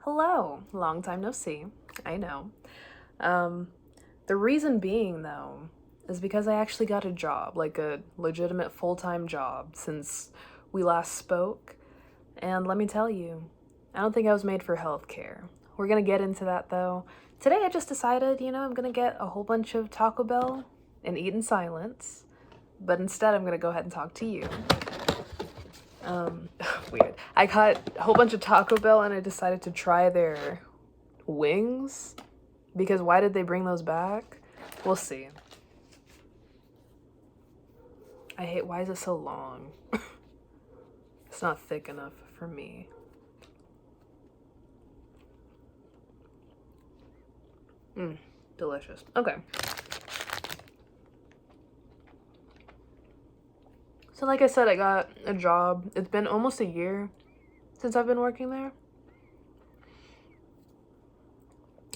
Hello, long time no see. I know. The reason being, though, is because I actually got a job, like a legitimate full-time job, since we last spoke. And let me tell you, I don't think I was made for healthcare. We're gonna get into that, though. Today I just decided, I'm gonna get a whole bunch of Taco Bell and eat in silence. But instead, I'm gonna go ahead and talk to you. Weird. I got a whole bunch of Taco Bell and I decided to try their wings. Because why did they bring those back? We'll see. Why is it so long? It's not thick enough for me. Delicious. Okay. So like I said, I got a job. It's been almost a year since I've been working there.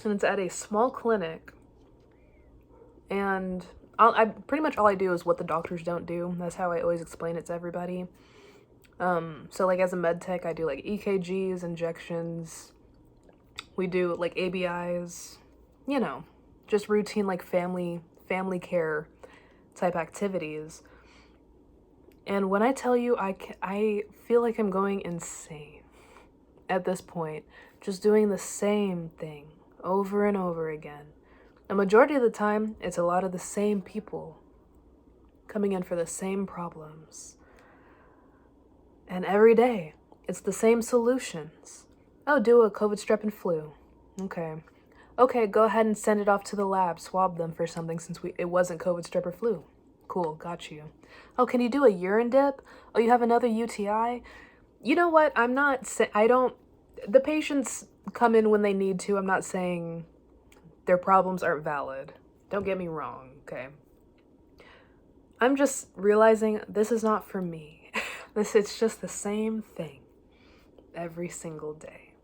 And it's at a small clinic. And pretty much all I do is what the doctors don't do. That's how I always explain it to everybody. So like as a med tech, I do like EKGs, injections. We do like ABIs, just routine like family care type activities. And when I tell you, I feel like I'm going insane at this point, just doing the same thing over and over again. A majority of the time, it's a lot of the same people coming in for the same problems. And every day, it's the same solutions. Oh, do a COVID, strep, and flu. Okay, go ahead and send it off to the lab. Swab them for something since it wasn't COVID, strep, or flu. Cool, got you. Oh, can you do a urine dip? Oh, you have another UTI? You know what? The patients come in when they need to. I'm not saying their problems aren't valid. Don't get me wrong, okay? I'm just realizing this is not for me. It's just the same thing every single day.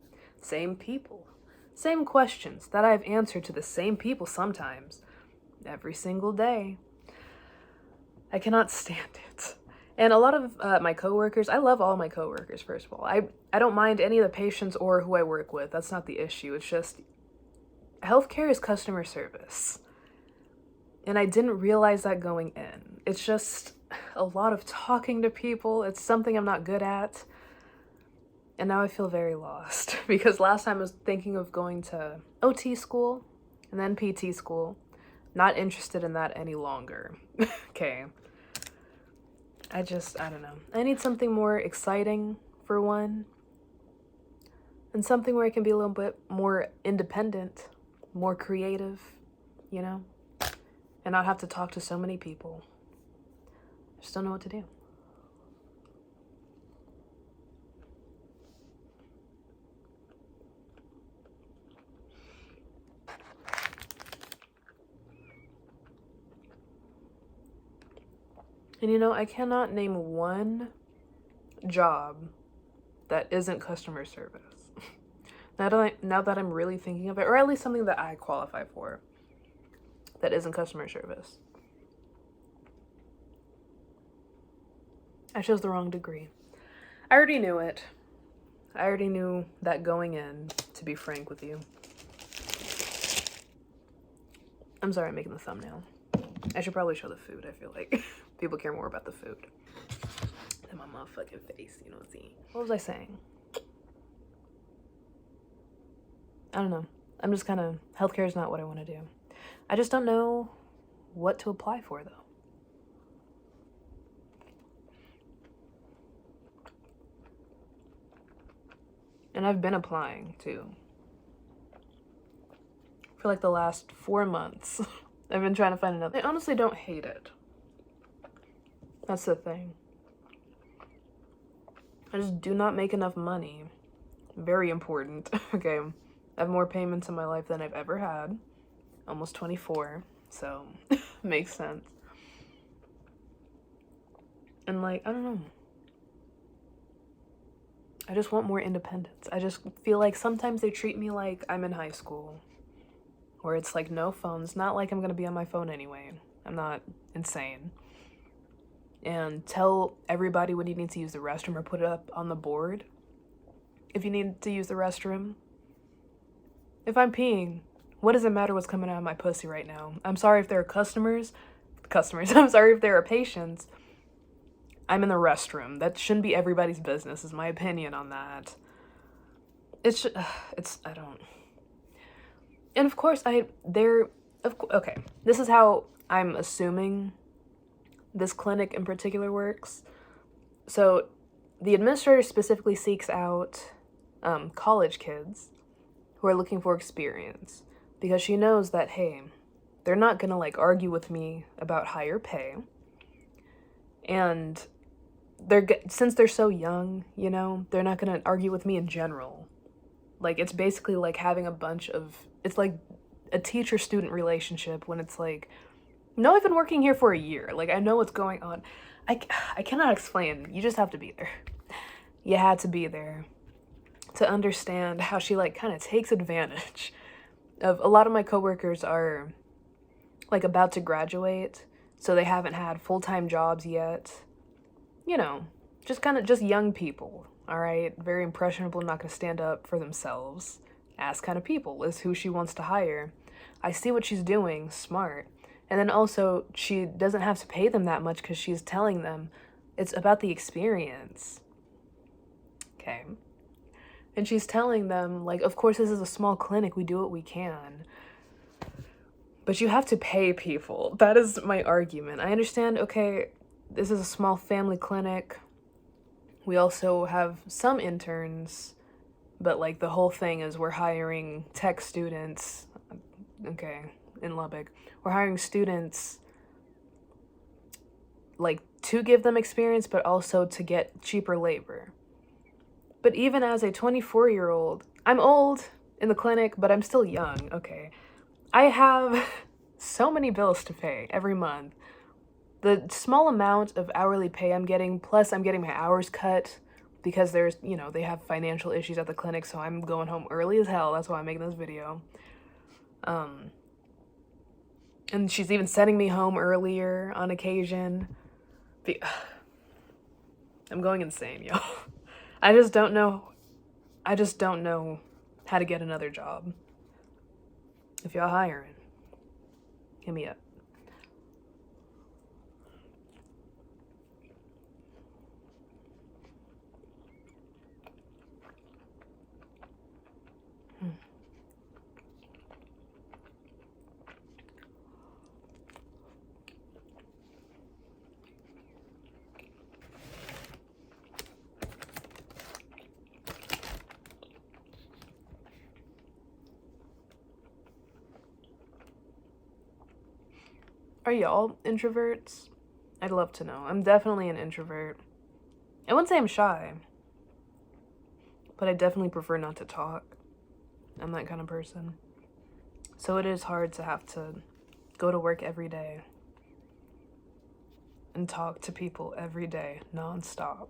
Same people. Same questions that I've answered to the same people sometimes every single day. I cannot stand it. And a lot of my coworkers, I love all my coworkers, first of all. I don't mind any of the patients or who I work with. That's not the issue. It's just healthcare is customer service. And I didn't realize that going in. It's just a lot of talking to people. It's something I'm not good at. And now I feel very lost because last time I was thinking of going to OT school and then PT school. Not interested in that any longer. Okay. I don't know. I need something more exciting for one. And something where I can be a little bit more independent, more creative, and not have to talk to so many people. I just don't know what to do. And I cannot name one job that isn't customer service. Now that I'm really thinking of it, or at least something that I qualify for, that isn't customer service. I chose the wrong degree. I already knew it. I already knew that going in, to be frank with you. I'm sorry I'm making the thumbnail. I should probably show the food, I feel like. People care more about the food than my motherfucking face, you know what I'm saying? What was I saying? I don't know. I'm just healthcare is not what I want to do. I just don't know what to apply for, though. And I've been applying, too. For like the last 4 months. I've been trying to find another. I honestly don't hate it. That's the thing. I just do not make enough money. Very important. Okay. I have more payments in my life than I've ever had. Almost 24. So, makes sense. And I don't know. I just want more independence. I just feel like sometimes they treat me like I'm in high school. Where it's like no phones. Not like I'm gonna be on my phone anyway. I'm not insane. And tell everybody when you need to use the restroom or put it up on the board if you need to use the restroom. If I'm peeing, what does it matter what's coming out of my pussy right now? I'm sorry if there are customers. I'm sorry if there are patients. I'm in the restroom. That shouldn't be everybody's business, is my opinion on that. I don't. And of course, okay, this is how I'm assuming this clinic in particular works. So the administrator specifically seeks out college kids who are looking for experience because she knows that, hey, they're not gonna like argue with me about higher pay. And since they're so young, you know, they're not gonna argue with me in general. Like, it's basically like having it's like a teacher-student relationship when it's like, no, I've been working here for a year. Like, I know what's going on. I cannot explain. You just have to be there. You had to be there to understand how she, like, kind of takes advantage of a lot of my coworkers are, like, about to graduate, so they haven't had full-time jobs yet. You know, just young people, all right? Very impressionable, not going to stand up for themselves. Ass kind of people is who she wants to hire. I see what she's doing, smart. And then also, she doesn't have to pay them that much because she's telling them it's about the experience. Okay. And she's telling them, like, of course, this is a small clinic. We do what we can. But you have to pay people. That is my argument. I understand, okay, this is a small family clinic. We also have some interns, but, like, the whole thing is we're hiring tech students, okay, in Lubbock. We're hiring students, like, to give them experience, but also to get cheaper labor. But even as a 24-year-old, I'm old in the clinic, but I'm still young, okay? I have so many bills to pay every month. The small amount of hourly pay I'm getting, plus I'm getting my hours cut because there's, you know, they have financial issues at the clinic, so I'm going home early as hell. That's why I'm making this video. And she's even sending me home earlier on occasion. I'm going insane, y'all. I just don't know how to get another job. If y'all hiring, hit me up. Are y'all introverts? I'd love to know. I'm definitely an introvert. I wouldn't say I'm shy, but I definitely prefer not to talk. I'm that kind of person. So it is hard to have to go to work every day and talk to people every day, nonstop.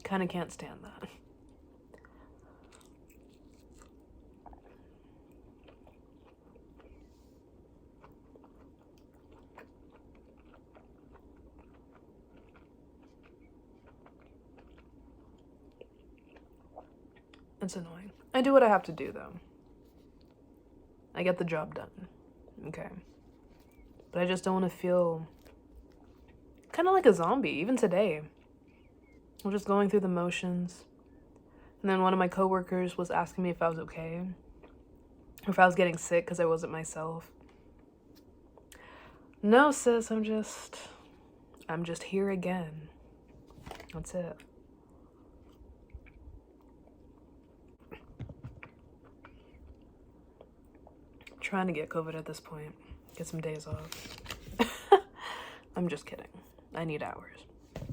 Kind of can't stand that. It's annoying. I do what I have to do, though. I get the job done. Okay. But I just don't want to feel kind of like a zombie, even today. I'm just going through the motions. And then one of my coworkers was asking me if I was okay. Or if I was getting sick because I wasn't myself. No, sis, I'm just here again. That's it. Trying to get COVID at this point. Get some days off. I'm just kidding. I need hours.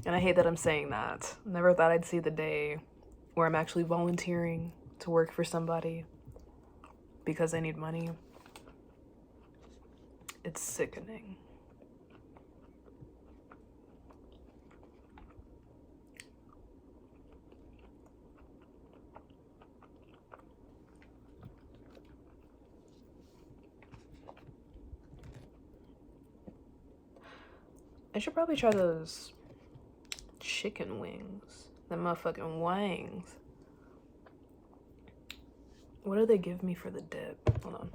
And I hate that I'm saying that. Never thought I'd see the day where I'm actually volunteering to work for somebody because I need money. It's sickening. I should probably try those chicken wings. The motherfucking wings. What do they give me for the dip? Hold on.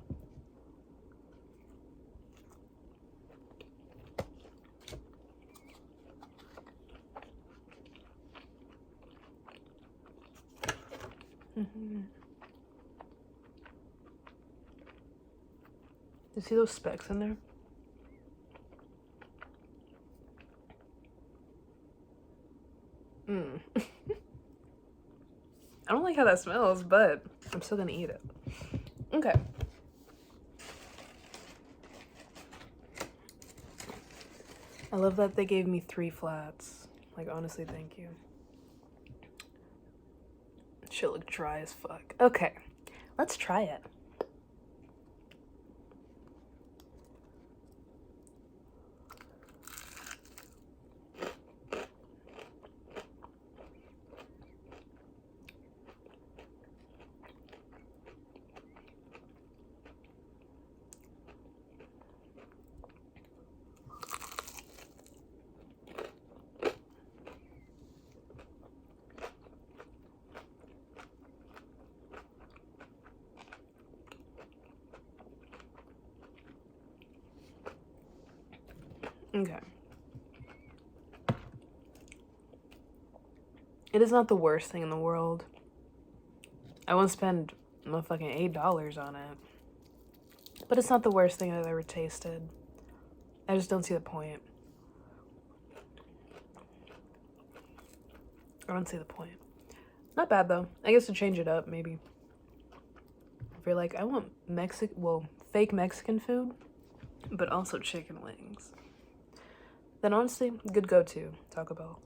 You see those specks in there? I don't like how that smells, but I'm still gonna eat it. Okay. I love that they gave me 3 flats. Like, honestly, thank you. Shit look dry as fuck. Okay, let's try it. Okay. It is not the worst thing in the world. I won't spend motherfucking $8 on it. But it's not the worst thing I've ever tasted. I just don't see the point. I don't see the point. Not bad though. I guess to change it up, maybe. If you're like, I want fake Mexican food, but also chicken wings, then honestly, good go-to, Taco Bell.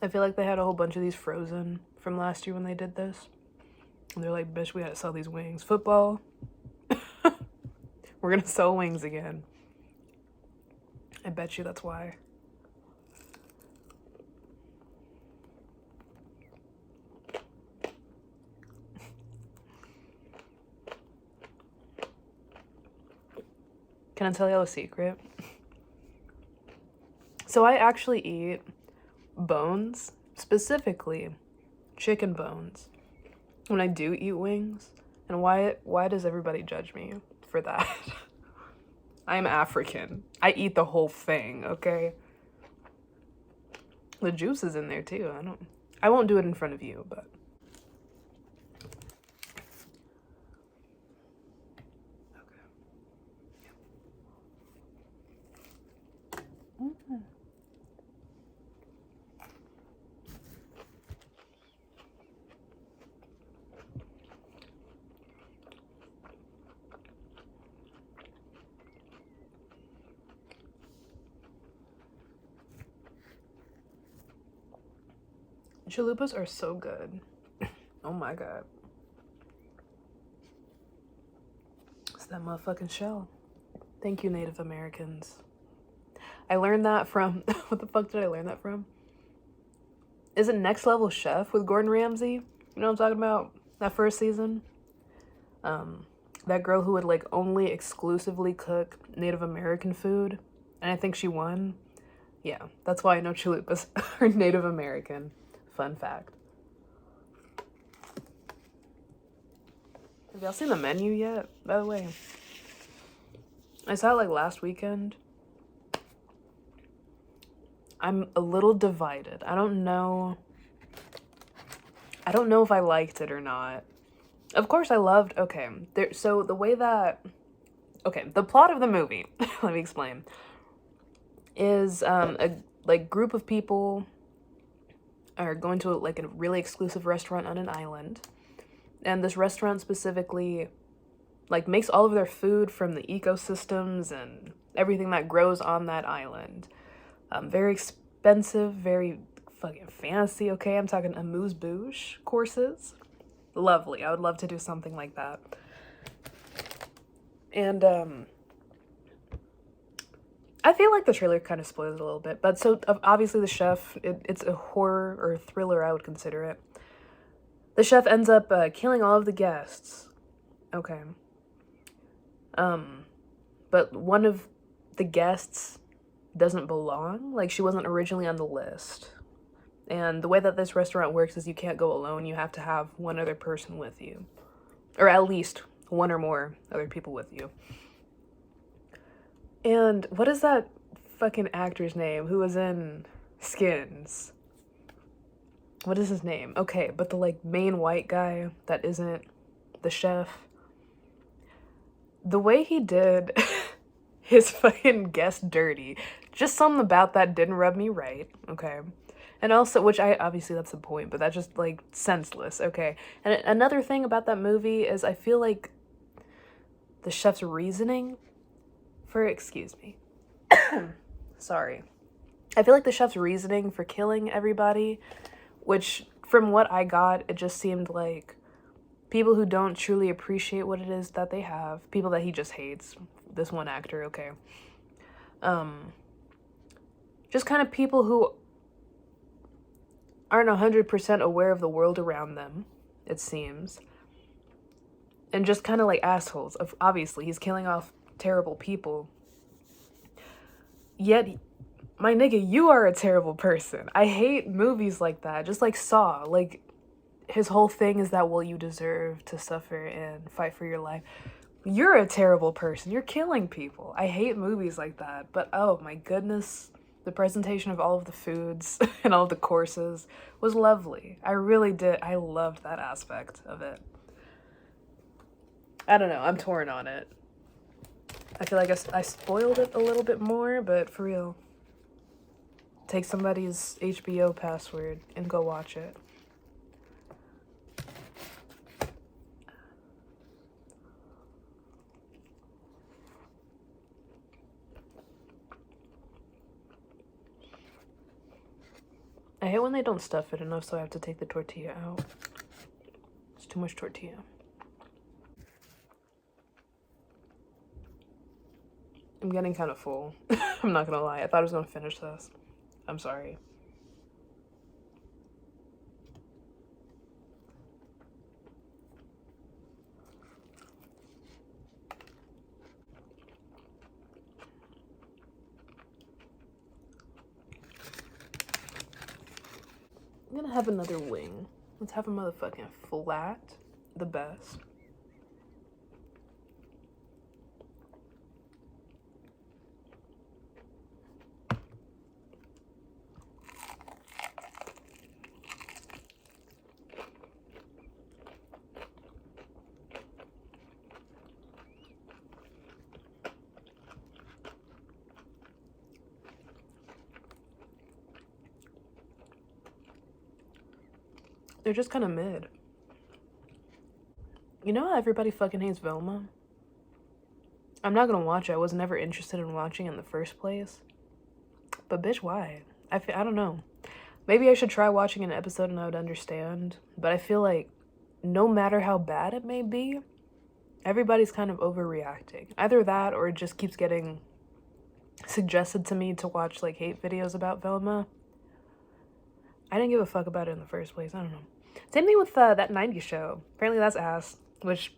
I feel like they had a whole bunch of these frozen from last year when they did this. And they're like, bitch, we gotta sell these wings. Football. We're gonna sell wings again. I bet you that's why. Can I tell y'all a secret? So I actually eat bones, specifically chicken bones, when I do eat wings. And why does everybody judge me for that? I'm African. I eat the whole thing, okay? The juice is in there too. I won't do it in front of you, but chalupas are so good. Oh my god. It's that motherfucking shell. Thank you, Native Americans. I learned that from, what the fuck did I learn that from? Is it Next Level Chef with Gordon Ramsay? You know what I'm talking about? That first season? That girl who would like only exclusively cook Native American food. And I think she won. Yeah, that's why I know chalupas are Native American. Fun fact. Have y'all seen the menu yet, by the way? I saw it like last weekend. I'm a little divided. I don't know if I liked it or not. Of course I loved, so the way that, the plot of the movie, let me explain, is a like group of people are going to like a really exclusive restaurant on an island. And this restaurant specifically like makes all of their food from the ecosystems and everything that grows on that island. Very expensive, very fucking fancy, okay? I'm talking amuse-bouche courses. Lovely. I would love to do something like that. And I feel like the trailer kind of spoils it a little bit. But so obviously the chef, it's a horror or thriller, I would consider it. The chef ends up killing all of the guests. Okay. But one of the guests doesn't belong. Like, she wasn't originally on the list. And the way that this restaurant works is you can't go alone. You have to have one other person with you. Or at least one or more other people with you. And what is that fucking actor's name who was in Skins? What is his name? Okay, but the like main white guy that isn't the chef. The way he did his fucking guest dirty, just something about that didn't rub me right, okay? And also, which obviously that's the point, but that's just like senseless, okay? And another thing about that movie is I feel like the chef's reasoning for, excuse me, sorry. I feel like the chef's reasoning for killing everybody, which from what I got, it just seemed like people who don't truly appreciate what it is that they have, people that he just hates, this one actor, okay. Just kind of people who aren't 100% aware of the world around them, it seems. And just kind of like assholes. Obviously, he's killing off terrible people. Yet, my nigga, you are a terrible person. I hate movies like that. Just like Saw. Like, his whole thing is that, well, you deserve to suffer and fight for your life. You're a terrible person. You're killing people. I hate movies like that. But oh my goodness, the presentation of all of the foods and all of the courses was lovely. I really did. I loved that aspect of it. I don't know. I'm torn on it. I feel like I spoiled it a little bit more, but for real. Take somebody's HBO password and go watch it. I hate when they don't stuff it enough, so I have to take the tortilla out. It's too much tortilla. I'm getting kind of full. I'm not gonna lie. I thought I was gonna finish this. I'm sorry. I'm gonna have another wing. Let's have a motherfucking flat. The best. They're just kind of mid. You know how everybody fucking hates Velma? I'm not gonna watch it. I was never interested in watching in the first place. But bitch, why? I don't know. Maybe I should try watching an episode and I would understand. But I feel like no matter how bad it may be, everybody's kind of overreacting. Either that or it just keeps getting suggested to me to watch like hate videos about Velma. I didn't give a fuck about it in the first place. I don't know. Same thing with that 90s show. Apparently that's ass, which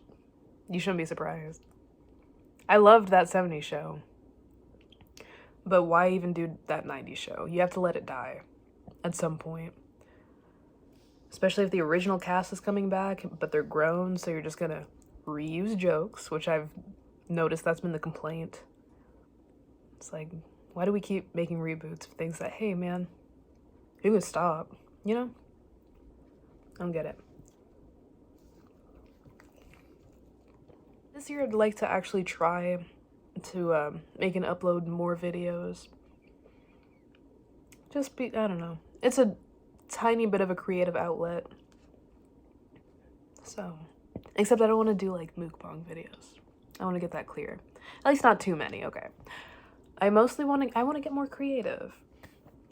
you shouldn't be surprised. I loved that 70s show. But why even do that 90s show? You have to let it die at some point. Especially if the original cast is coming back, but they're grown, so you're just gonna reuse jokes, which I've noticed that's been the complaint. It's like, why do we keep making reboots of things that, hey man, you can stop, you know? I don't get it. This year I'd like to actually try to make and upload more videos. I don't know. It's a tiny bit of a creative outlet. So, except I don't want to do like mukbang videos. I want to get that clear. At least not too many, okay. I want to get more creative.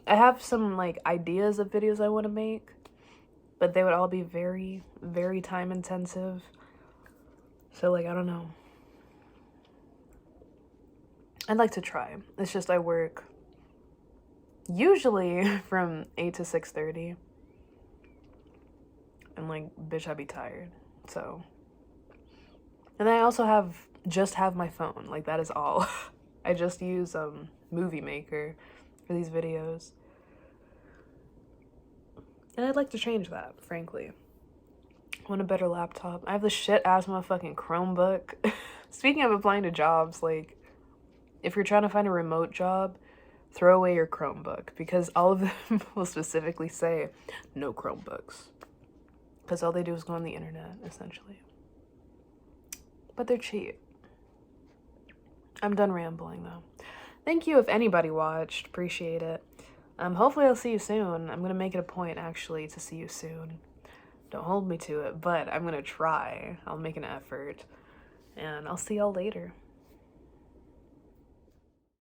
I have some like ideas of videos I want to make, but they would all be very, very time intensive. So like, I don't know. I'd like to try. It's just I work usually from 8 to 6:30. And like, bitch, I'd be tired. So. And I also just have my phone. Like, that is all. I just use Movie Maker for these videos. And I'd like to change that, frankly. I want a better laptop. I have the shit-ass motherfucking Chromebook. Speaking of applying to jobs, like, if you're trying to find a remote job, throw away your Chromebook, because all of them will specifically say no Chromebooks. Because all they do is go on the internet, essentially. But they're cheap. I'm done rambling, though. Thank you if anybody watched. Appreciate it. Hopefully I'll see you soon. I'm going to make it a point, actually, to see you soon. Don't hold me to it, but I'm going to try. I'll make an effort. And I'll see y'all later.